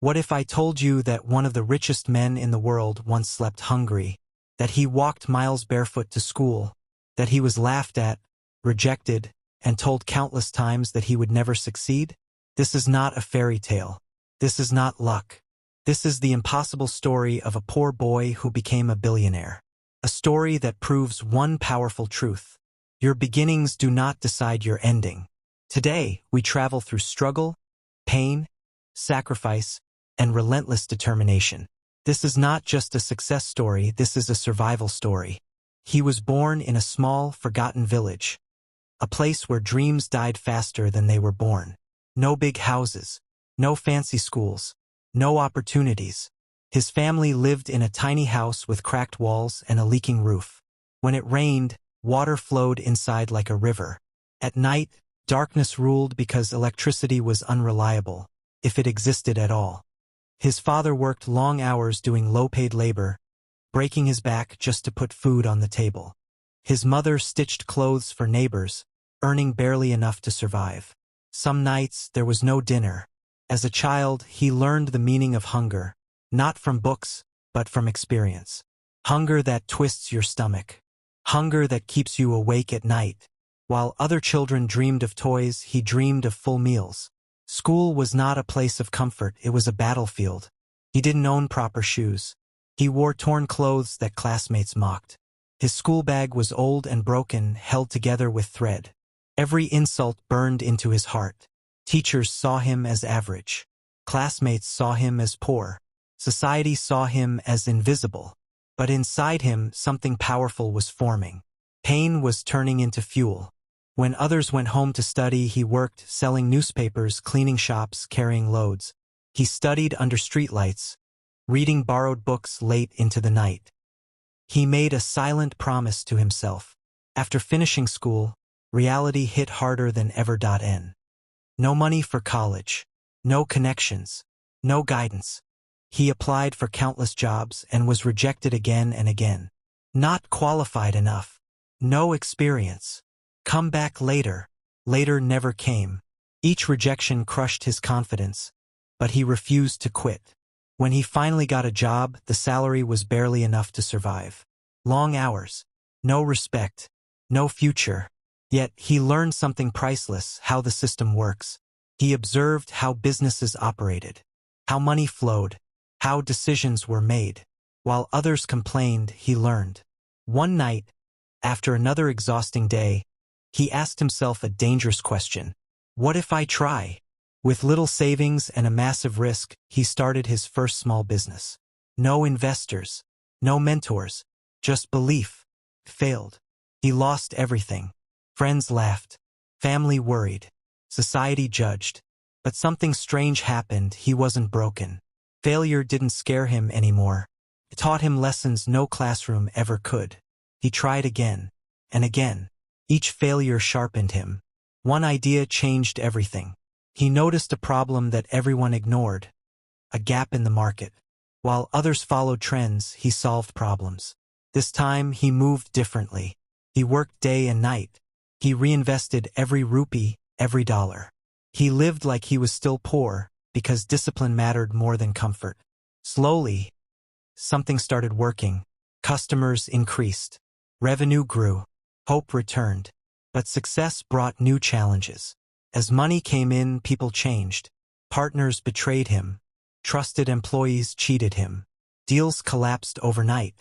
What if I told you that one of the richest men in the world once slept hungry, that he walked miles barefoot to school, that he was laughed at, rejected, and told countless times that he would never succeed? This is not a fairy tale. This is not luck. This is the impossible story of a poor boy who became a billionaire. A story that proves one powerful truth. Your beginnings do not decide your ending. Today, we travel through struggle, pain, sacrifice, and relentless determination. This is not just a success story, this is a survival story. He was born in a small, forgotten village, a place where dreams died faster than they were born. No big houses, no fancy schools, no opportunities. His family lived in a tiny house with cracked walls and a leaking roof. When it rained, water flowed inside like a river. At night, darkness ruled because electricity was unreliable, if it existed at all. His father worked long hours doing low-paid labor, breaking his back just to put food on the table. His mother stitched clothes for neighbors, earning barely enough to survive. Some nights, there was no dinner. As a child, he learned the meaning of hunger, not from books, but from experience. Hunger that twists your stomach. Hunger that keeps you awake at night. While other children dreamed of toys, he dreamed of full meals. School was not a place of comfort, it was a battlefield. He didn't own proper shoes. He wore torn clothes that classmates mocked. His school bag was old and broken, held together with thread. Every insult burned into his heart. Teachers saw him as average. Classmates saw him as poor. Society saw him as invisible. But inside him, something powerful was forming. Pain was turning into fuel. When others went home to study, he worked, selling newspapers, cleaning shops, carrying loads. He studied under streetlights, reading borrowed books late into the night. He made a silent promise to himself. After finishing school, reality hit harder than ever. No money for college, no connections, no guidance. He applied for countless jobs and was rejected again and again. Not qualified enough. No experience. Come back later. Later never came. Each rejection crushed his confidence, but he refused to quit. When he finally got a job, the salary was barely enough to survive. Long hours. No respect. No future. Yet he learned something priceless: how the system works. He observed how businesses operated, how money flowed, how decisions were made. While others complained, he learned. One night, after another exhausting day, he asked himself a dangerous question. What if I try? With little savings and a massive risk, he started his first small business. No investors, no mentors, just belief. Failed. He lost everything. Friends laughed. Family worried. Society judged. But something strange happened. He wasn't broken. Failure didn't scare him anymore. It taught him lessons no classroom ever could. He tried again and again. Each failure sharpened him. One idea changed everything. He noticed a problem that everyone ignored, a gap in the market. While others followed trends, he solved problems. This time, he moved differently. He worked day and night. He reinvested every rupee, every dollar. He lived like he was still poor, because discipline mattered more than comfort. Slowly, something started working. Customers increased. Revenue grew. Hope returned. But success brought new challenges. As money came in, people changed. Partners betrayed him. Trusted employees cheated him. Deals collapsed overnight.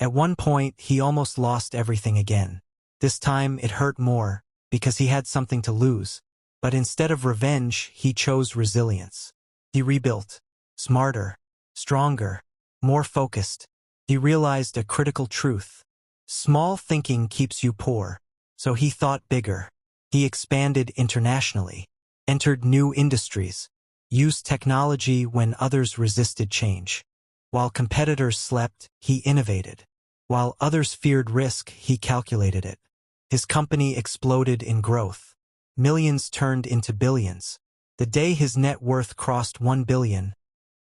At one point, he almost lost everything again. This time, it hurt more, because he had something to lose. But instead of revenge, he chose resilience. He rebuilt. Smarter, stronger, more focused. He realized a critical truth. Small thinking keeps you poor. So he thought bigger. He expanded internationally, entered new industries, used technology when others resisted change. While competitors slept, he innovated. While others feared risk, he calculated it. His company exploded in growth. Millions turned into billions. The day his net worth crossed 1 billion,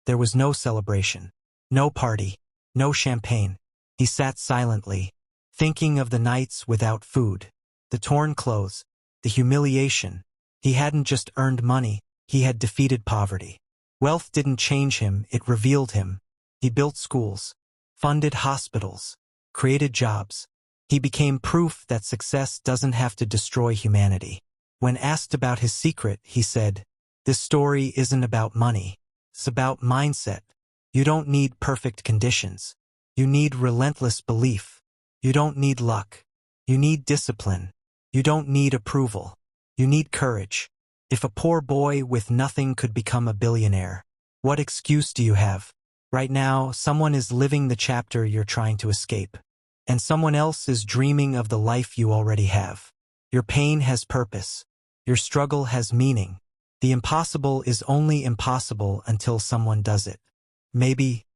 there was no celebration, no party, no champagne. He sat silently, thinking of the nights without food, the torn clothes, the humiliation. He hadn't just earned money, he had defeated poverty. Wealth didn't change him, it revealed him. He built schools, funded hospitals, created jobs. He became proof that success doesn't have to destroy humanity. When asked about his secret, he said, "This story isn't about money. It's about mindset. You don't need perfect conditions. You need relentless belief. You don't need luck. You need discipline. You don't need approval. You need courage. If a poor boy with nothing could become a billionaire, what excuse do you have? Right now, someone is living the chapter you're trying to escape. And someone else is dreaming of the life you already have. Your pain has purpose. Your struggle has meaning. The impossible is only impossible until someone does it. Maybe